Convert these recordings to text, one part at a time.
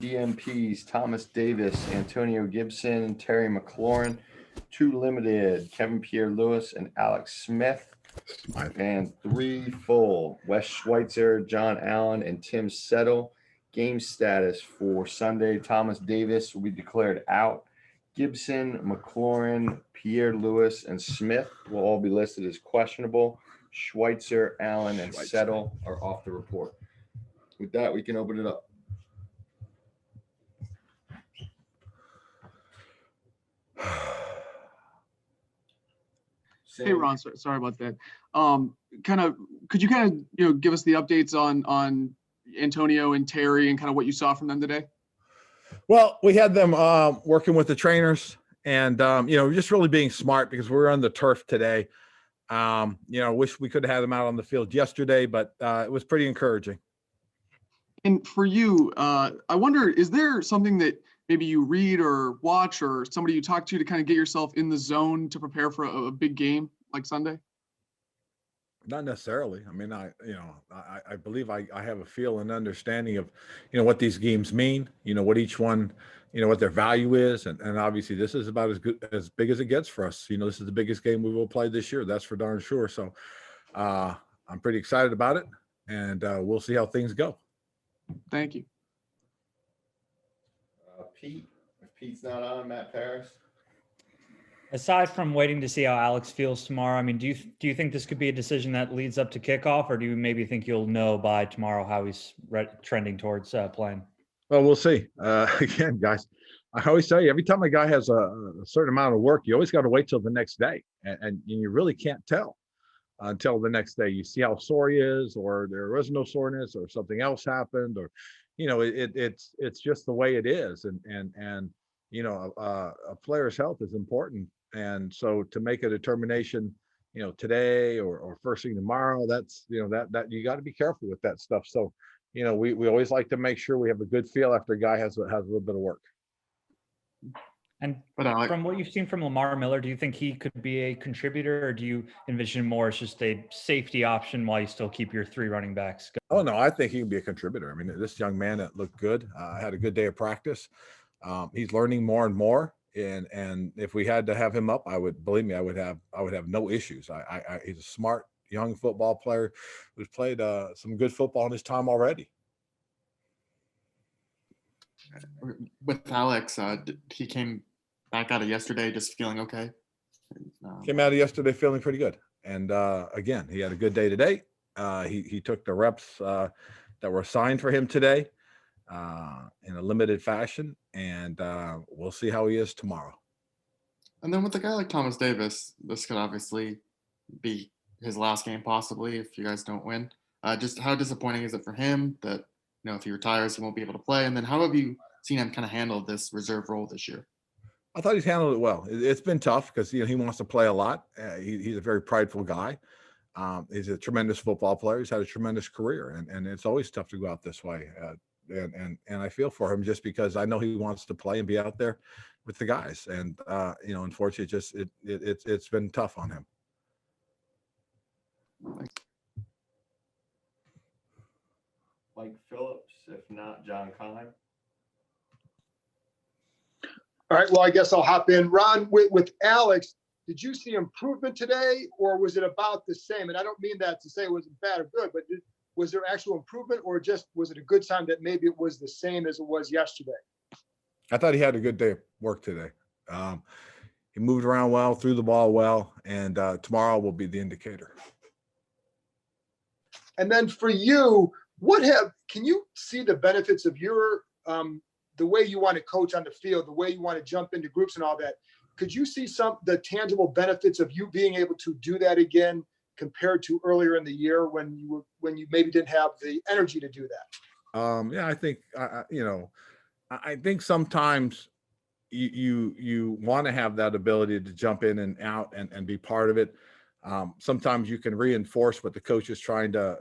DMPs, Thomas Davis, Antonio Gibson, Terry McLaurin. 2 limited, Kevin Pierre-Louis and Alex Smith. And 3 full, Wes Schweitzer, John Allen, and Tim Settle. Game status for Sunday: Thomas Davis will be declared out. Gibson, McLaurin, Pierre-Louis, and Smith will all be listed as questionable. Schweitzer, Allen, and Settle are off the report. With that, we can open it up. Hey Ron, sorry about that. Could you give us the updates on Antonio and Terry and kind of what you saw from them today? Well, we had them working with the trainers and just really being smart because we were on the turf today. Wish we could have had them out on the field yesterday, but it was pretty encouraging. And for you, I wonder, is there something that maybe you read or watch or somebody you talk to kind of get yourself in the zone to prepare for a big game like Sunday? Not necessarily. I mean, I believe I have a feel and understanding of, what these games mean, what each one, what their value is. And obviously this is about as big as it gets for us. This is the biggest game we will play this year. That's for darn sure. So I'm pretty excited about it, and we'll see how things go. Thank you. Pete, if Pete's not on, Matt Paris. Aside from waiting to see how Alex feels tomorrow, I mean, do you think this could be a decision that leads up to kickoff, or do you maybe think you'll know by tomorrow how he's trending towards playing? Well, we'll see. Again, guys, I always tell you, every time a guy has a certain amount of work, you always got to wait till the next day, and you really can't tell until the next day. You see how sore he is, or there was no soreness, or something else happened, or it's just the way it is, and a player's health is important, and so to make a determination, today or first thing tomorrow, that's that you got to be careful with that stuff. So we always like to make sure we have a good feel after a guy has a little bit of work. And from what you've seen from Lamar Miller, do you think he could be a contributor, or do you envision more as just a safety option while you still keep your 3 running backs going? Oh, no, I think he can be a contributor. I mean, this young man that looked good, had a good day of practice. He's learning more and more. And if we had to have him up, I would have no issues. He's a smart young football player who's played some good football in his time already. With Alex, he came back out of yesterday just feeling okay. Came out of yesterday feeling pretty good. And again, he had a good day today. He took the reps that were assigned for him today in a limited fashion, and we'll see how he is tomorrow. And then with a guy like Thomas Davis, this could obviously be his last game possibly if you guys don't win. Just how disappointing is it for him that if he retires, he won't be able to play? And then how have you seen him kind of handle this reserve role this year? I thought he's handled it well. It's been tough because he wants to play a lot. He's a very prideful guy. He's a tremendous football player. He's had a tremendous career, and it's always tough to go out this way. And I feel for him just because I know he wants to play and be out there with the guys. And unfortunately, it's been tough on him. Thanks. Mike Phillips, if not, John Kine. All right, well, I guess I'll hop in. Ron, with Alex, did you see improvement today, or was it about the same? And I don't mean that to say it wasn't bad or good, but was there actual improvement, or just was it a good sign that maybe it was the same as it was yesterday? I thought he had a good day of work today. He moved around well, threw the ball well, and tomorrow will be the indicator. And then for you, can you see the benefits of your the way you want to coach on the field, the way you want to jump into groups and all that? Could you see the tangible benefits of you being able to do that again compared to earlier in the year when you maybe didn't have the energy to do that? Yeah, I think I think sometimes you want to have that ability to jump in and out and be part of it. Sometimes you can reinforce what the coach is trying to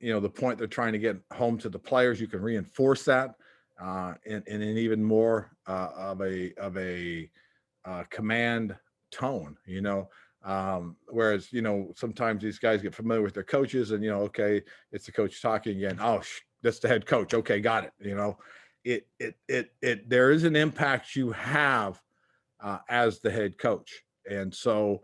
the point they're trying to get home to the players. You can reinforce that in an even more of a command tone, whereas sometimes these guys get familiar with their coaches and okay, it's the coach talking again. Oh, that's the head coach. Okay, got it. You know, there is an impact you have as the head coach, and so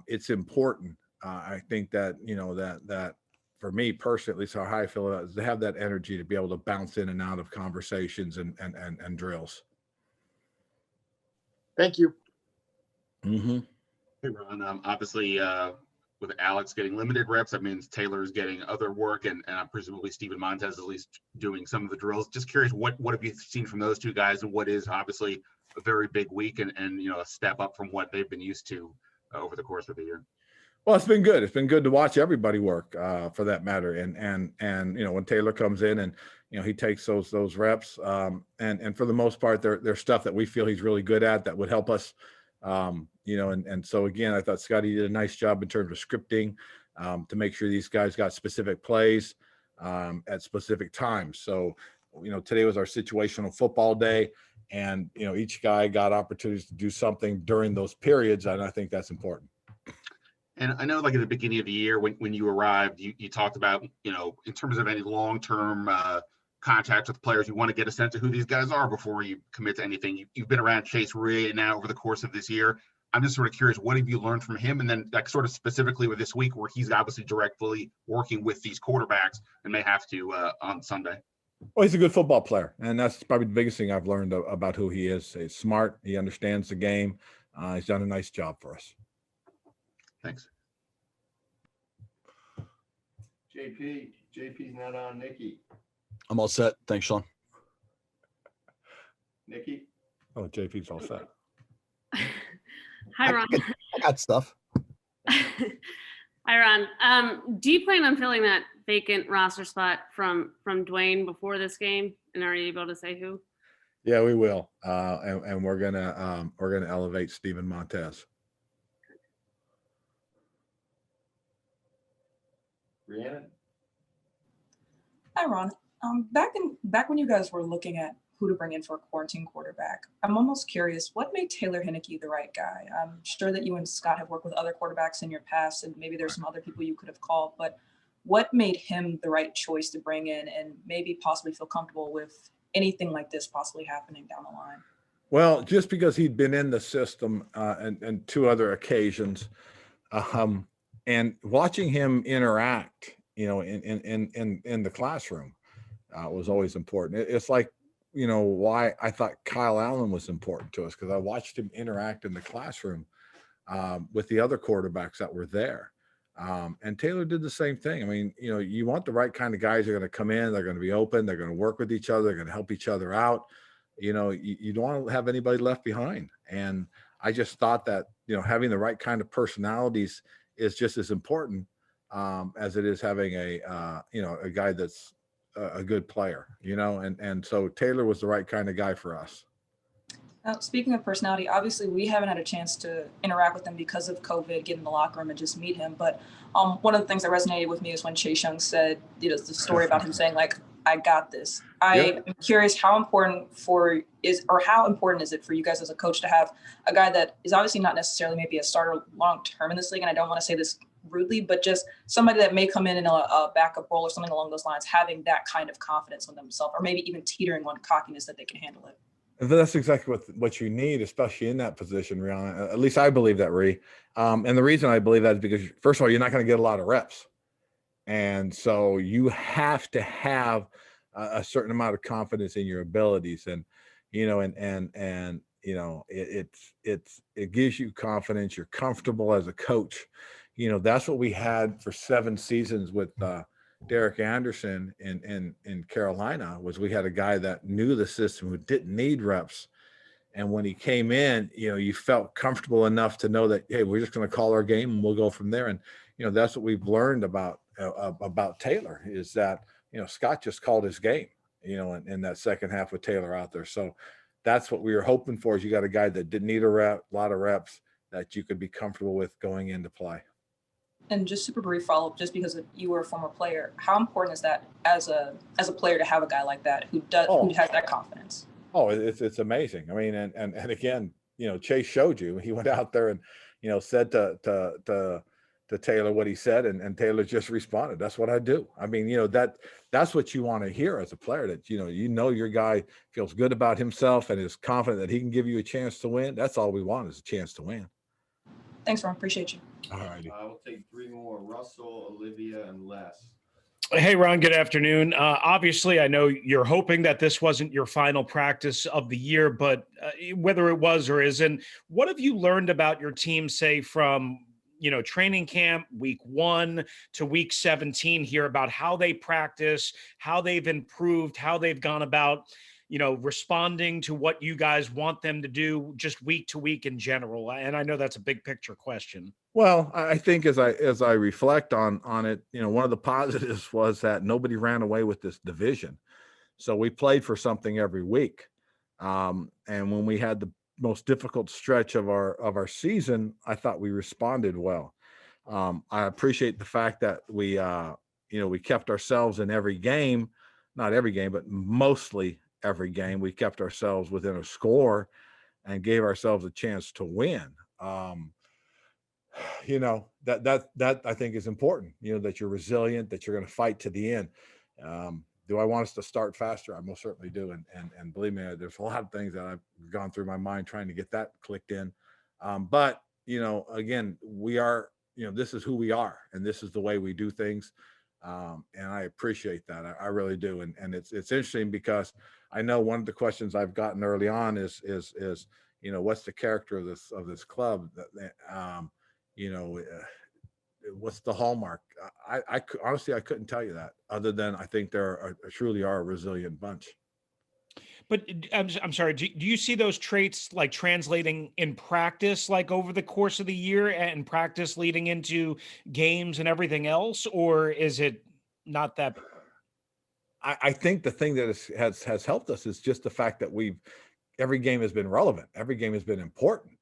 it's important. I think that that for me personally, at least how I feel about it, is to have that energy to be able to bounce in and out of conversations and drills. Thank you. Mm-hmm. Hey, Ron, obviously, with Alex getting limited reps, that means Taylor's getting other work, and presumably Steven Montez at least doing some of the drills. Just curious, what have you seen from those two guys, and what is obviously a very big week and a step up from what they've been used to over the course of the year? Well, it's been good. It's been good to watch everybody work, for that matter. And when Taylor comes in and he takes those reps, and for the most part, they're stuff that we feel he's really good at that would help us. And so again, I thought Scotty did a nice job in terms of scripting, to make sure these guys got specific plays at specific times. So today was our situational football day, and each guy got opportunities to do something during those periods, and I think that's important. And I know, like at the beginning of the year, when you arrived, you talked about, in terms of any long-term contact with players, you want to get a sense of who these guys are before you commit to anything. You've been around Chase Ray now over the course of this year. I'm just sort of curious, what have you learned from him? And then like sort of specifically with this week where he's obviously directly working with these quarterbacks and may have to on Sunday. Well, he's a good football player, and that's probably the biggest thing I've learned about who he is. He's smart. He understands the game. He's done a nice job for us. Thanks. JP's not on. Nikki. I'm all set. Thanks, Sean. Nikki. Oh, JP's all set. Hi, Ron. I got stuff. Hi, Ron. Do you plan on filling that vacant roster spot from Dwayne before this game? And are you able to say who? Yeah, we will. And we're gonna elevate Steven Montez. Rhiannon. Hi, Ron. Back when you guys were looking at who to bring in for a quarantine quarterback, I'm almost curious, what made Taylor Heinicke the right guy? I'm sure that you and Scott have worked with other quarterbacks in your past, and maybe there's some other people you could have called, but what made him the right choice to bring in and maybe possibly feel comfortable with anything like this possibly happening down the line? Well, just because he'd been in the system and two other occasions, and watching him interact, in the classroom was always important. It's like, why I thought Kyle Allen was important to us, because I watched him interact in the classroom with the other quarterbacks that were there. And Taylor did the same thing. I mean, you want the right kind of guys who are going to come in, they're going to be open, they're going to work with each other, they're going to help each other out. You don't want to have anybody left behind. And I just thought that, having the right kind of personalities is just as important as it is having a guy that's a good player, and so Taylor was the right kind of guy for us. Now, speaking of personality, obviously we haven't had a chance to interact with him because of COVID, get in the locker room and just meet him. But one of the things that resonated with me is when Chase Young said, the story about him saying, like, I got this. I am curious how important is it for you guys as a coach to have a guy that is obviously not necessarily maybe a starter long-term in this league. And I don't want to say this rudely, but just somebody that may come in a backup role or something along those lines, having that kind of confidence in themselves, or maybe even teetering on cockiness that they can handle it. That's exactly what you need, especially in that position, Rihanna. At least I believe that, Ree. And the reason I believe that is because, first of all, you're not going to get a lot of reps. And so you have to have a certain amount of confidence in your abilities. And, it gives you confidence. You're comfortable as a coach. That's what we had for 7 seasons with Derek Anderson in Carolina, was we had a guy that knew the system, who didn't need reps. And when he came in, you felt comfortable enough to know that, hey, we're just going to call our game and we'll go from there. And, that's what we've learned about Taylor, is that, Scott just called his game, in that second half with Taylor out there. So that's what we were hoping for, is you got a guy that didn't need a lot of reps that you could be comfortable with going into play. And just super brief follow-up, just because you were a former player, how important is that as a player to have a guy like that who has that confidence? Oh, it's amazing. I mean, and again, Chase showed you. He went out there and, said to to Taylor what he said, and Taylor just responded. That's what I do. I mean, that's what you want to hear as a player, that your guy feels good about himself and is confident that he can give you a chance to win. That's all we want, is a chance to win. Thanks, Ron. Appreciate you. All righty. We'll take three more: Russell, Olivia, and Les. Hey, Ron, good afternoon. Obviously, I know you're hoping that this wasn't your final practice of the year, but whether it was or isn't, what have you learned about your team, say, from training camp, week 1 to week 17 here, about how they practice, how they've improved, how they've gone about, responding to what you guys want them to do just week to week in general? And I know that's a big picture question. Well, I think as I reflect on it, one of the positives was that nobody ran away with this division. So we played for something every week. And when we had the most difficult stretch of our season, I thought we responded well. I appreciate the fact that we kept ourselves in every game, not every game, but mostly every game. We kept ourselves within a score and gave ourselves a chance to win. That I think is important, that you're resilient, that you're going to fight to the end. Do I want us to start faster? I most certainly do. And believe me, there's a lot of things that I've gone through my mind trying to get that clicked in. But again, we are, this is who we are, and this is the way we do things. And I appreciate that. I really do. And it's interesting, because I know one of the questions I've gotten early on is what's the character of this club? What's the hallmark? I honestly, I couldn't tell you that, other than I think truly are a resilient bunch. But I'm sorry, do you see those traits like translating in practice, like over the course of the year, and practice leading into games and everything else? Or is it not that? I think the thing that has helped us is just the fact that every game has been relevant. Every game has been important.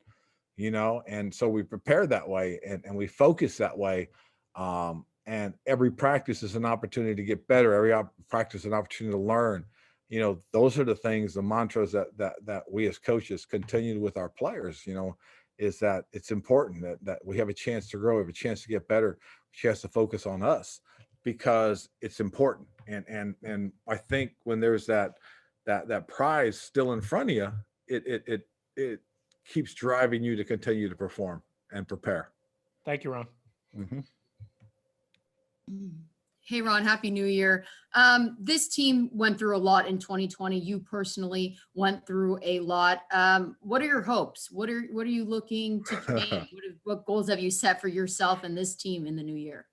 And so we prepare that way, and we focus that way. And every practice is an opportunity to get better. Every practice is an opportunity to learn. Those are the things, the mantras that we as coaches continue with our players, is that it's important that we have a chance to grow, we have a chance to get better, a chance to focus on us, because it's important. And I think when there's that prize still in front of you, it keeps driving you to continue to perform and prepare. Thank you, Ron. Mm-hmm. Hey, Ron, Happy New Year. This team went through a lot in 2020. You personally went through a lot. What are your hopes? What are you looking to change? What goals have you set for yourself and this team in the new year?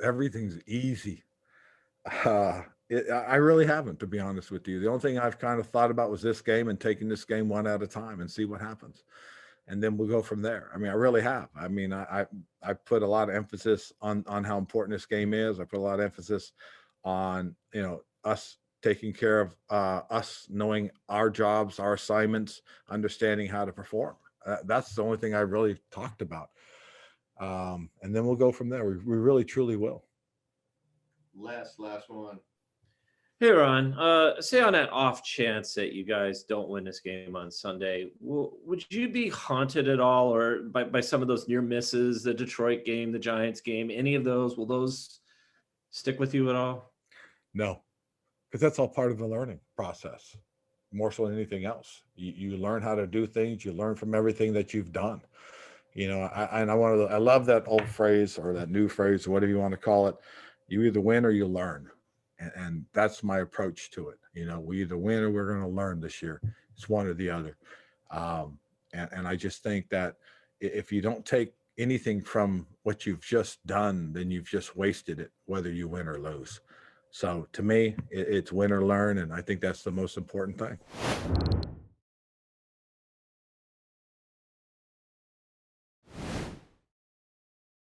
Everything's easy. I really haven't, to be honest with you. The only thing I've kind of thought about was this game, and taking this game one at a time and see what happens. And then we'll go from there. I mean, I really have. I mean, I put a lot of emphasis on how important this game is. I put a lot of emphasis on, us taking care of us, knowing our jobs, our assignments, understanding how to perform. That's the only thing I really talked about. And then we'll go from there. We really, truly will. Last one. Hey, Ron, say on that off chance that you guys don't win this game on Sunday, would you be haunted at all, or by some of those near misses, the Detroit game, the Giants game, any of those? Will those stick with you at all? No, because that's all part of the learning process, more so than anything else. You learn how to do things. You learn from everything that you've done. I love that old phrase, or that new phrase, or whatever you want to call it. You either win or you learn. And that's my approach to it. We either win or we're going to learn this year. It's one or the other. And I just think that if you don't take anything from what you've just done, then you've just wasted it, whether you win or lose. So to me, it's win or learn. And I think that's the most important thing.